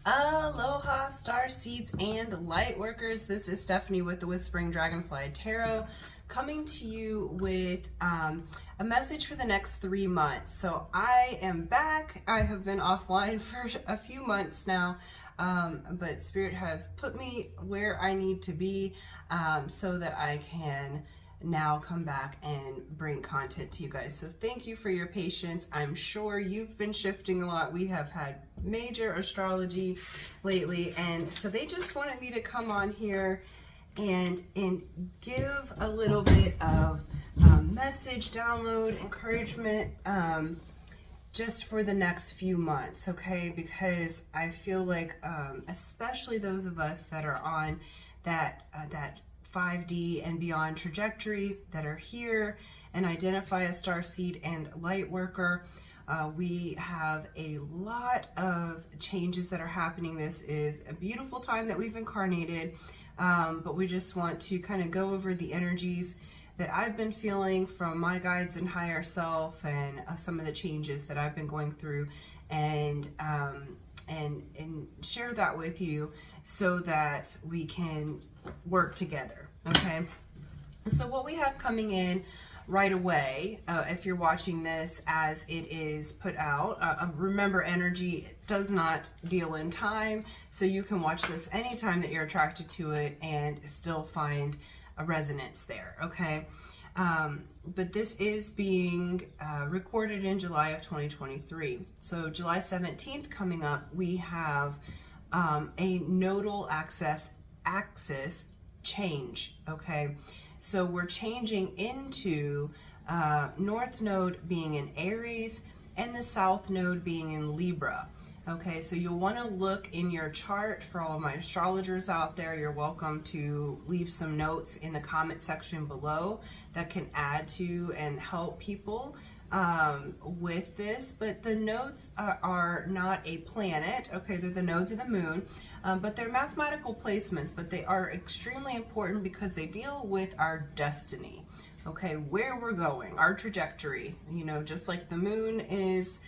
Aloha, Starseeds and Lightworkers. This is Stephanie with the Whispering Dragonfly Tarot, coming to you with a message for the next 3 months. So I am back. I have been offline for a few months now, but Spirit has put me where I need to be so that I can now come back and bring content to you guys. So thank you for your patience. I'm sure you've been shifting a lot. We have had major astrology lately, and so they just wanted me to come on here and give a little bit of message, download, encouragement, just for the next few months, okay? Because I feel like, especially those of us that are on that 5D and beyond trajectory, that are here and identify as Starseed and Lightworker, we have a lot of changes that are happening. This is a beautiful time that we've incarnated, but we just want to kind of go over the energies that I've been feeling from my guides and higher self, and some of the changes that I've been going through, and share that with you so that we can work together. Okay, so what we have coming in right away, if you're watching this as it is put out, remember, energy does not deal in time, so you can watch this anytime that you're attracted to it and still find a resonance there. Okay, but this is being recorded in July of 2023. So July 17th coming up, we have a nodal axis change. Okay, so we're changing into north node being in Aries and the south node being in Libra. Okay, so you'll want to look in your chart. For all of my astrologers out there, you're welcome to leave some notes in the comment section below that can add to and help people with this. But the nodes are not a planet, okay? They're the nodes of the moon, but they're mathematical placements, but they are extremely important because they deal with our destiny, okay? Where we're going, our trajectory, you know, just like the moon is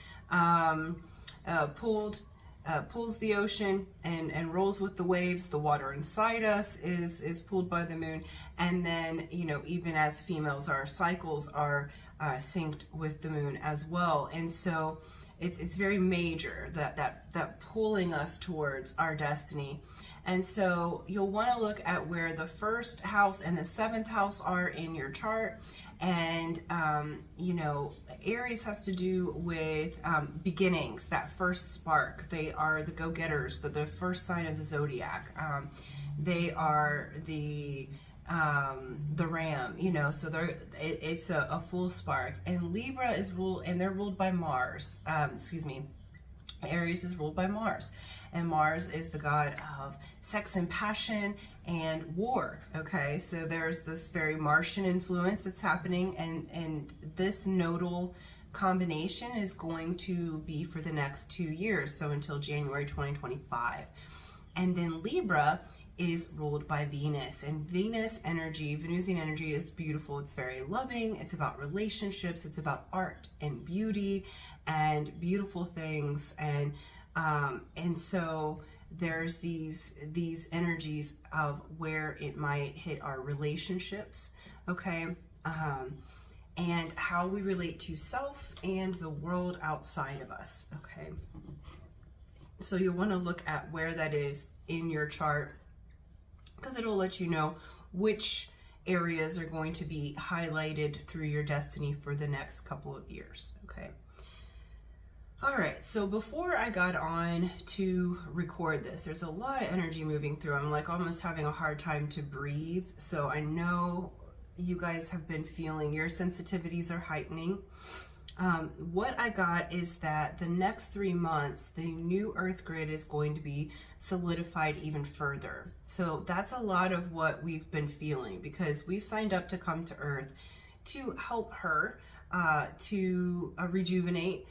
pulls the ocean and rolls with the waves. The water inside us is pulled by the moon, and then, you know, even as females, our cycles are synced with the moon as well. And so it's very major, that pulling us towards our destiny. And so you'll want to look at where the first house and the seventh house are in your chart. And you know, Aries has to do with beginnings, that first spark. They are the go-getters, the first sign of the zodiac. They are the ram, you know, so it's a full spark. And Libra is ruled, and they're ruled by Mars. Aries is ruled by Mars, and Mars is the god of sex and passion and war. Okay, so there's this very Martian influence that's happening, and this nodal combination is going to be for the next 2 years, so until January 2025. And then Libra is ruled by Venus, and Venus energy, Venusian energy, is beautiful. It's very loving. It's about relationships. It's about art and beauty and beautiful things. And so there's these energies of where it might hit our relationships, okay, and how we relate to self and the world outside of us. Okay, so you'll want to look at where that is in your chart, because it'll let you know which areas are going to be highlighted through your destiny for the next couple of years. Okay. All right, so before I got on to record this, there's a lot of energy moving through. I'm like almost having a hard time to breathe. So I know you guys have been feeling your sensitivities are heightening. What I got is that the next 3 months, the new Earth grid is going to be solidified even further. So that's a lot of what we've been feeling, because we signed up to come to Earth to help her, to rejuvenate,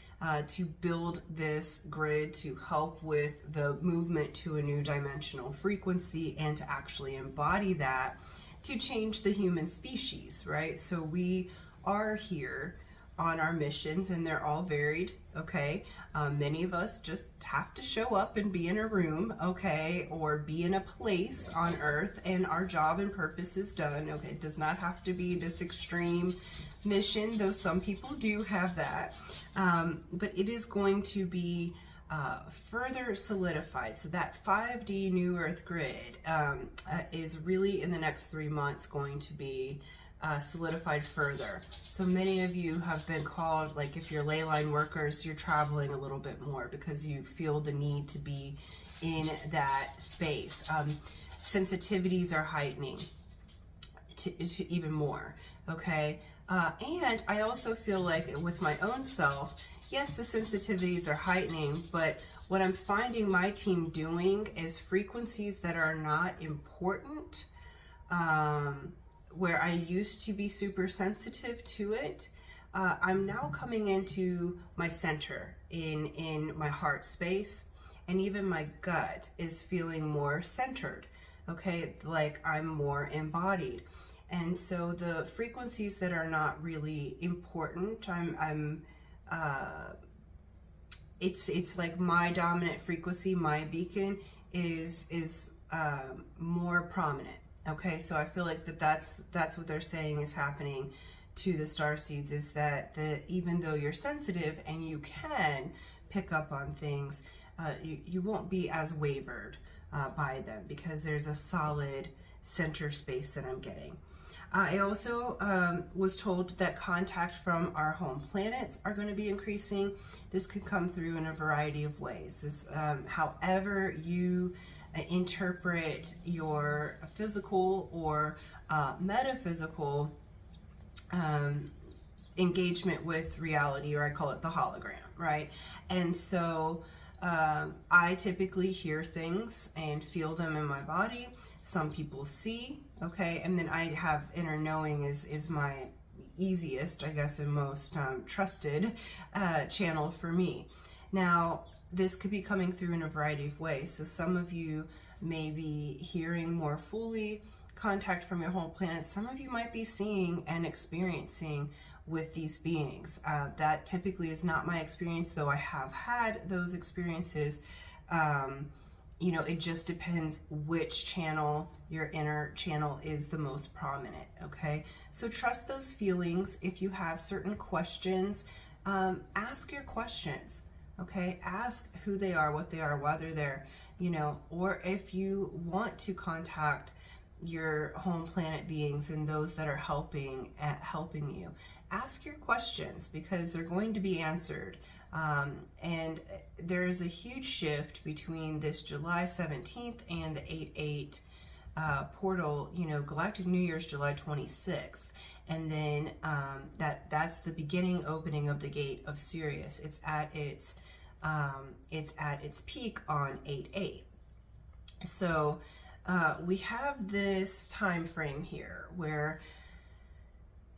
to build this grid, to help with the movement to a new dimensional frequency, and to actually embody that to change the human species, right? So we are here on our missions, and they're all varied, okay? Many of us just have to show up and be in a room, okay, or be in a place on Earth, and our job and purpose is done, okay? It does not have to be this extreme mission, though some people do have that, but it is going to be further solidified. So that 5D New Earth grid is really in the next 3 months going to be solidified further. So many of you have been called, like if you're ley line workers, you're traveling a little bit more because you feel the need to be in that space. Sensitivities are heightening to even more, okay? And I also feel like with my own self, yes, the sensitivities are heightening, but what I'm finding my team doing is frequencies that are not important, where I used to be super sensitive to it, I'm now coming into my center in my heart space, and even my gut is feeling more centered, okay? Like I'm more embodied. And so the frequencies that are not really important, it's like my dominant frequency, my beacon is more prominent. Okay, so I feel like that's what they're saying is happening to the starseeds, is that even though you're sensitive and you can pick up on things, you won't be as wavered by them, because there's a solid center space that I'm getting. I also was told that contact from our home planets are going to be increasing. This could come through in a variety of ways. This, however you interpret your physical or metaphysical engagement with reality, or I call it the hologram, right? And so I typically hear things and feel them in my body. Some people see, okay, and then I have inner knowing is my easiest, I guess, and most trusted channel for me. Now, this could be coming through in a variety of ways. So some of you may be hearing more fully contact from your home planet. Some of you might be seeing and experiencing with these beings. That typically is not my experience, though I have had those experiences. You know, it just depends which channel, your inner channel, is the most prominent, okay? So trust those feelings. If you have certain questions, ask your questions, okay? Ask who they are, what they are, why they're there, you know, or if you want to contact your home planet beings and those that are helping you, ask your questions, because they're going to be answered. And there's a huge shift between this July 17th and the 8/8 portal. You know, Galactic New Year's July 26th, and then that's the beginning opening of the gate of Sirius. It's at its peak on 8/8. So we have this time frame here where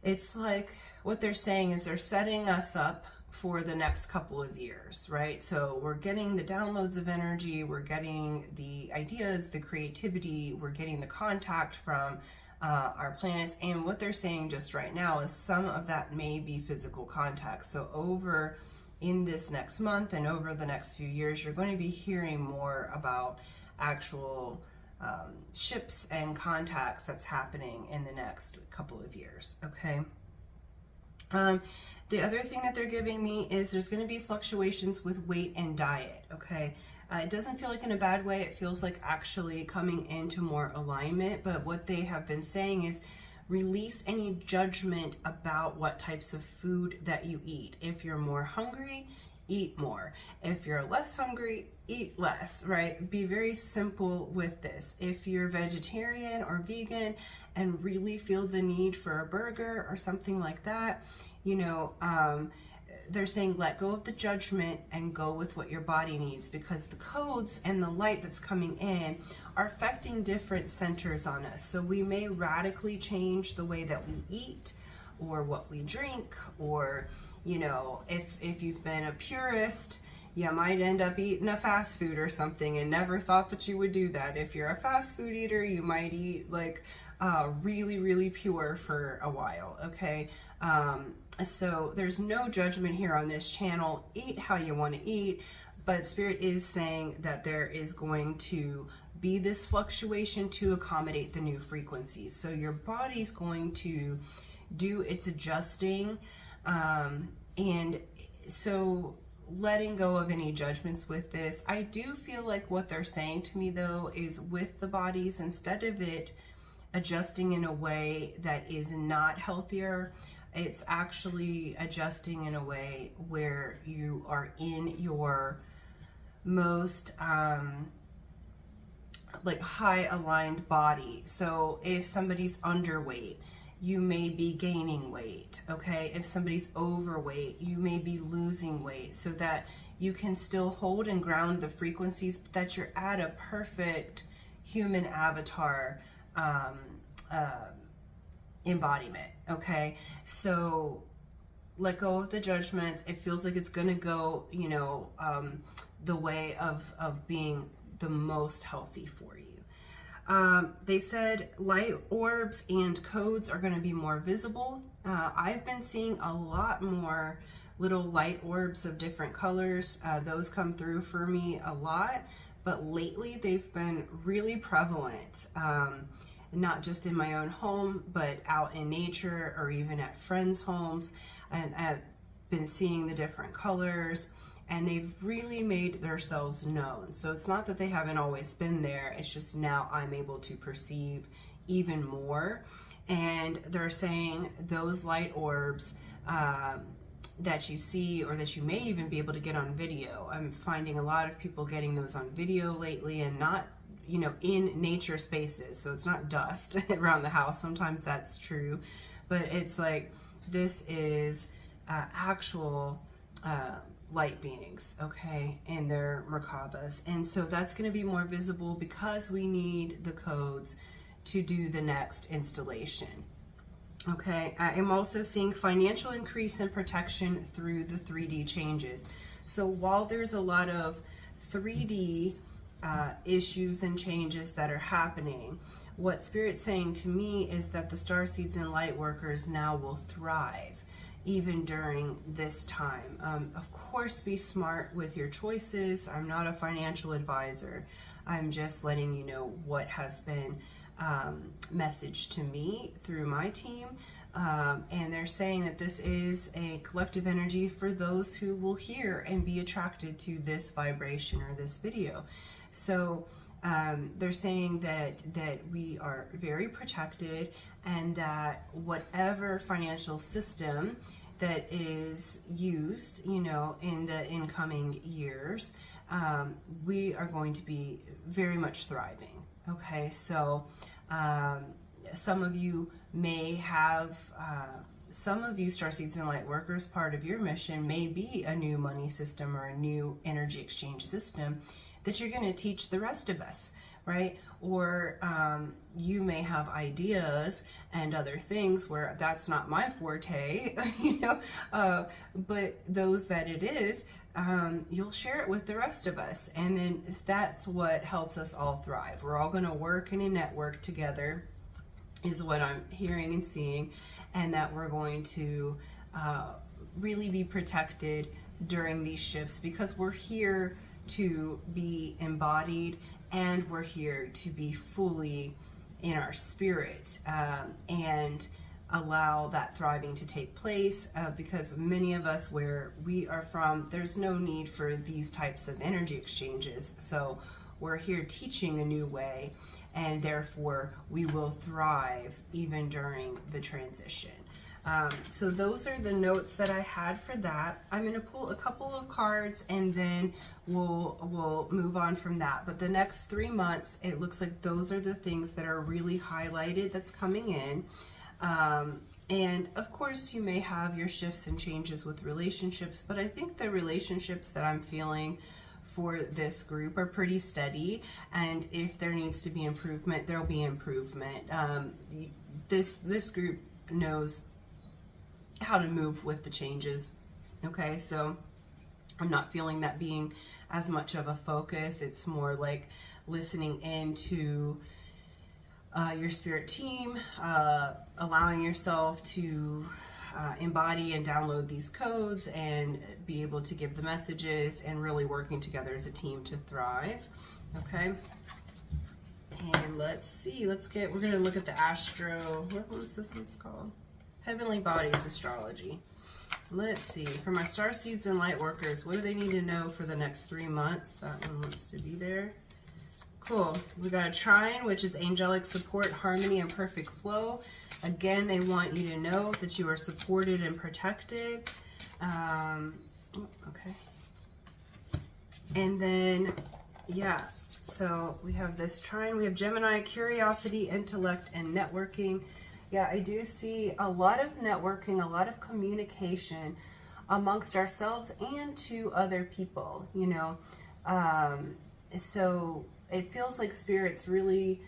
it's like, what they're saying is they're setting us up for the next couple of years, right? So we're getting the downloads of energy, we're getting the ideas, the creativity, we're getting the contact from our planets, and what they're saying just right now is some of that may be physical contact. So over in this next month and over the next few years, you're going to be hearing more about actual ships and contacts that's happening in the next couple of years, okay? The other thing that they're giving me is there's going to be fluctuations with weight and diet, okay? It doesn't feel like in a bad way. It feels like actually coming into more alignment, but what they have been saying is release any judgment about what types of food that you eat. If you're more hungry, eat more. If you're less hungry, eat less, right? Be very simple with this. If you're vegetarian or vegan and really feel the need for a burger or something like that, you know, they're saying let go of the judgment and go with what your body needs, because the codes and the light that's coming in are affecting different centers on us. So we may radically change the way that we eat or what we drink, or, you know, if you've been a purist, you might end up eating a fast food or something and never thought that you would do that. If you're a fast food eater, you might eat like really, really pure for a while, okay? So there's no judgment here on this channel. Eat how you want to eat, but Spirit is saying that there is going to be this fluctuation to accommodate the new frequencies. So your body's going to do its adjusting, and so letting go of any judgments with this. I do feel like what they're saying to me though is with the bodies, instead of it adjusting in a way that is not healthier, it's actually adjusting in a way where you are in your most like high aligned body. So if somebody's underweight, you may be gaining weight, okay? If somebody's overweight, you may be losing weight, so that you can still hold and ground the frequencies, but that you're at a perfect human avatar embodiment, okay? So let go of the judgments. It feels like it's gonna go, you know, the way of being the most healthy for you. They said light orbs and codes are going to be more visible. I've been seeing a lot more little light orbs of different colors. Those come through for me a lot, but lately they've been really prevalent, not just in my own home, but out in nature or even at friends' homes. And I've been seeing the different colors, and they've really made themselves known. So it's not that they haven't always been there, it's just now I'm able to perceive even more. And they're saying those light orbs that you see, or that you may even be able to get on video. I'm finding a lot of people getting those on video lately, and not, you know, in nature spaces. So it's not dust around the house. Sometimes that's true, but it's like, this is actual light beings, okay, and they're Merkabas. And so that's going to be more visible because we need the codes to do the next installation. Okay, I am also seeing financial increase and protection through the 3D changes. So while there's a lot of 3D issues and changes that are happening, what Spirit's saying to me is that the Starseeds and Lightworkers now will thrive even during this time. Of course, be smart with your choices. I'm not a financial advisor. I'm just letting you know what has been messaged to me through my team. And they're saying that this is a collective energy for those who will hear and be attracted to this vibration or this video. So they're saying that we are very protected, and that whatever financial system that is used, you know, in the incoming years, we are going to be very much thriving. Okay, so some of you may have, some of you Starseeds and Lightworkers, part of your mission may be a new money system or a new energy exchange system that you're going to teach the rest of us, right? Or you may have ideas and other things where that's not my forte, you know, but those that it is, you'll share it with the rest of us. And then that's what helps us all thrive. We're all going to work in a network together, is what I'm hearing and seeing, and that we're going to really be protected during these shifts, because we're here to be embodied, and we're here to be fully in our spirit, and allow that thriving to take place, because many of us, where we are from, there's no need for these types of energy exchanges. So we're here teaching a new way, and therefore we will thrive even during the transition. So those are the notes that I had for that. I'm going to pull a couple of cards, and then we'll move on from that. But the next 3 months, it looks like those are the things that are really highlighted that's coming in. And of course, you may have your shifts and changes with relationships, but I think the relationships that I'm feeling for this group are pretty steady. And if there needs to be improvement, there'll be improvement. This group knows how to move with the changes. Okay, so I'm not feeling that being as much of a focus. It's more like listening into your spirit team, allowing yourself to embody and download these codes and be able to give the messages and really working together as a team to thrive. Okay. And let's see, we're going to look at the astro, what was this one's called? Heavenly Bodies Astrology. Let's see, for my Starseeds and Lightworkers, what do they need to know for the next 3 months? That one wants to be there. Cool. We got a trine, which is angelic support, harmony, and perfect flow. Again, they want you to know that you are supported and protected. Okay. And then, yeah, so we have this trine. We have Gemini, curiosity, intellect, and networking. Yeah, I do see a lot of networking, a lot of communication amongst ourselves and to other people, you know. So it feels like Spirit's really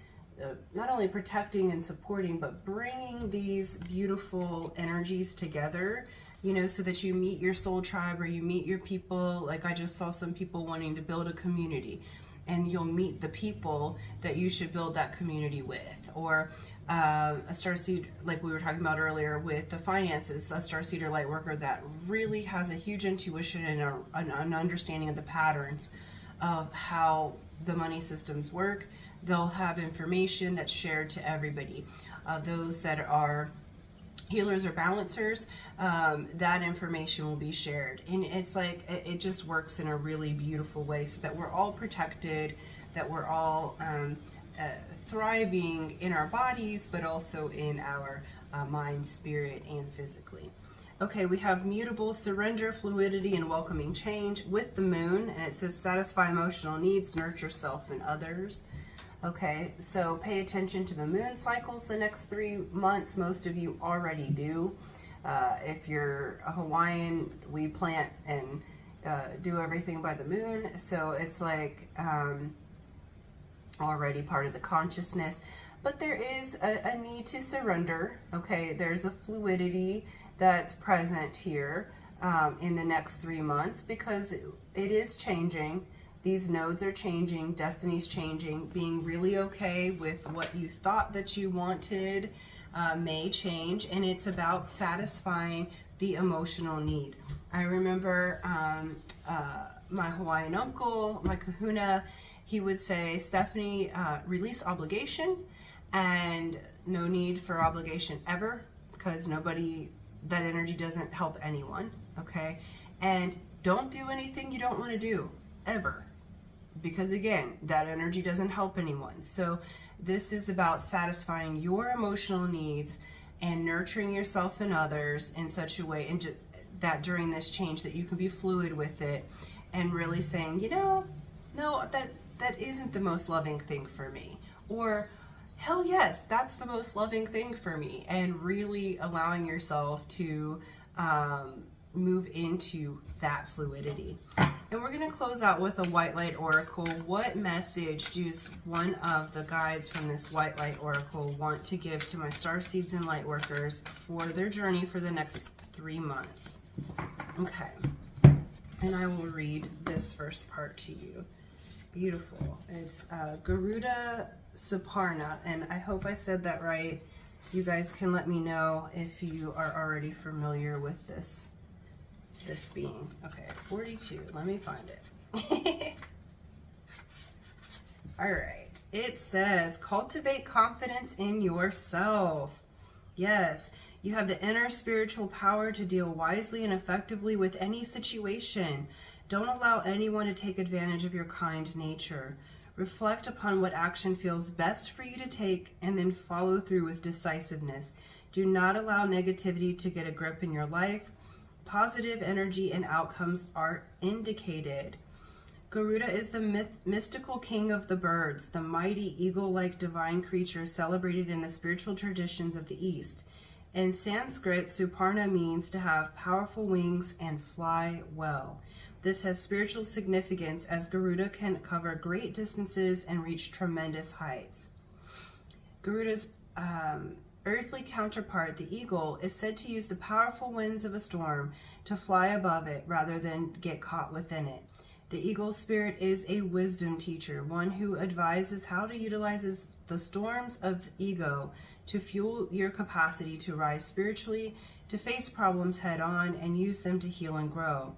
not only protecting and supporting, but bringing these beautiful energies together, you know, so that you meet your soul tribe or you meet your people. Like I just saw some people wanting to build a community, and you'll meet the people that you should build that community with. Or a starseed, like we were talking about earlier with the finances, a starseed or light worker that really has a huge intuition and an understanding of the patterns of how the money systems work. They'll have information that's shared to everybody. Those that are healers or balancers, that information will be shared. And it's like, it just works in a really beautiful way so that we're all protected, that we're all thriving in our bodies, but also in our mind, spirit, and physically. Okay, we have mutable, surrender, fluidity, and welcoming change with the moon, and it says satisfy emotional needs, nurture self and others. Okay, so pay attention to the moon cycles the next 3 months. Most of you already do. If you're a Hawaiian, we plant and do everything by the moon, so it's like already part of the consciousness. But there is a need to surrender. Okay, there's a fluidity that's present here in the next 3 months because it is changing. These nodes are changing, destiny's changing. Being really okay with what you thought that you wanted may change, and it's about satisfying the emotional need. I remember my Hawaiian uncle, my kahuna, he would say, Stephanie, release obligation and no need for obligation ever, because that energy doesn't help anyone, okay? And don't do anything you don't want to do, ever. Because again, that energy doesn't help anyone. So this is about satisfying your emotional needs and nurturing yourself and others in such a way, and that during this change that you can be fluid with it and really saying, you know, no, that isn't the most loving thing for me. Or hell yes, that's the most loving thing for me. And really allowing yourself to move into that fluidity. And we're going to close out with a white light oracle. What message does one of the guides from this white light oracle want to give to my starseeds and light workers for their journey for the next 3 months? Okay. And I will read this first part to you. Beautiful. It's Garuda Suparna, and I hope I said that right. You guys can let me know if you are already familiar with this being. Okay, 42. Let me find it. All right. It says, cultivate confidence in yourself. Yes, you have the inner spiritual power to deal wisely and effectively with any situation. Don't allow anyone to take advantage of your kind nature. Reflect upon what action feels best for you to take and then follow through with decisiveness. Do not allow negativity to get a grip in your life. Positive energy and outcomes are indicated. Garuda is the mystical king of the birds, the mighty eagle-like divine creature celebrated in the spiritual traditions of the East. In Sanskrit, Suparna means to have powerful wings and fly well. This has spiritual significance as Garuda can cover great distances and reach tremendous heights. Garuda's earthly counterpart, the eagle, is said to use the powerful winds of a storm to fly above it rather than get caught within it. The eagle's spirit is a wisdom teacher, one who advises how to utilize the storms of ego to fuel your capacity to rise spiritually, to face problems head on and use them to heal and grow.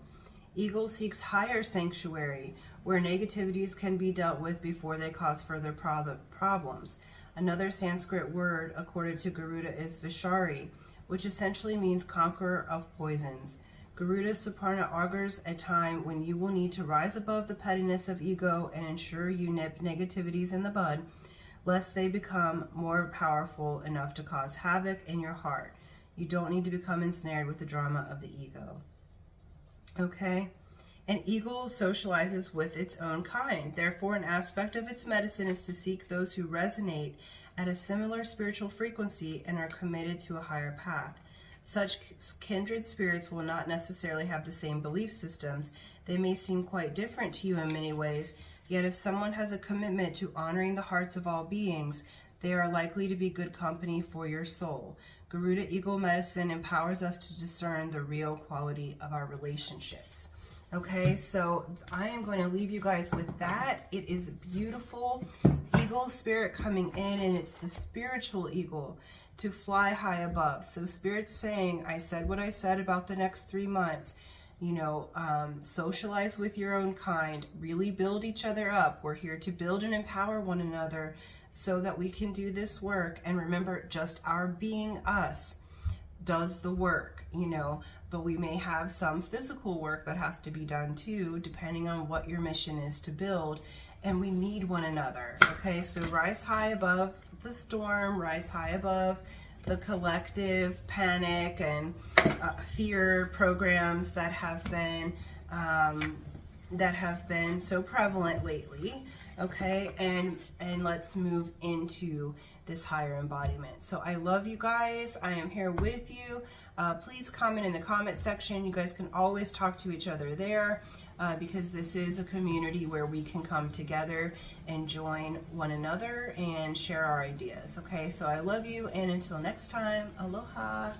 Eagle seeks higher sanctuary, where negativities can be dealt with before they cause further problems. Another Sanskrit word, according to Garuda, is Vishari, which essentially means conqueror of poisons. Garuda Suparna augurs a time when you will need to rise above the pettiness of ego and ensure you nip negativities in the bud, lest they become more powerful enough to cause havoc in your heart. You don't need to become ensnared with the drama of the ego. Okay? An eagle socializes with its own kind. Therefore, an aspect of its medicine is to seek those who resonate at a similar spiritual frequency and are committed to a higher path. Such kindred spirits will not necessarily have the same belief systems. They may seem quite different to you in many ways, yet if someone has a commitment to honoring the hearts of all beings, they are likely to be good company for your soul. Garuda Eagle Medicine empowers us to discern the real quality of our relationships. Okay, so I am going to leave you guys with that. It is beautiful eagle spirit coming in, and it's the spiritual eagle to fly high above. So Spirit's saying, I said what I said about the next 3 months. You know, socialize with your own kind, really build each other up. We're here to build and empower one another so that we can do this work. And remember, just our being us does the work, you know, but we may have some physical work that has to be done too, depending on what your mission is to build. And we need one another. Okay, so rise high above the storm, rise high above the collective panic and fear programs that have been so prevalent lately. Okay, and let's move into this higher embodiment. So I love you guys. I am here with you. Please comment in the comment section. You guys can always talk to each other there, because this is a community where we can come together and join one another and share our ideas. Okay, so I love you, and until next time, aloha.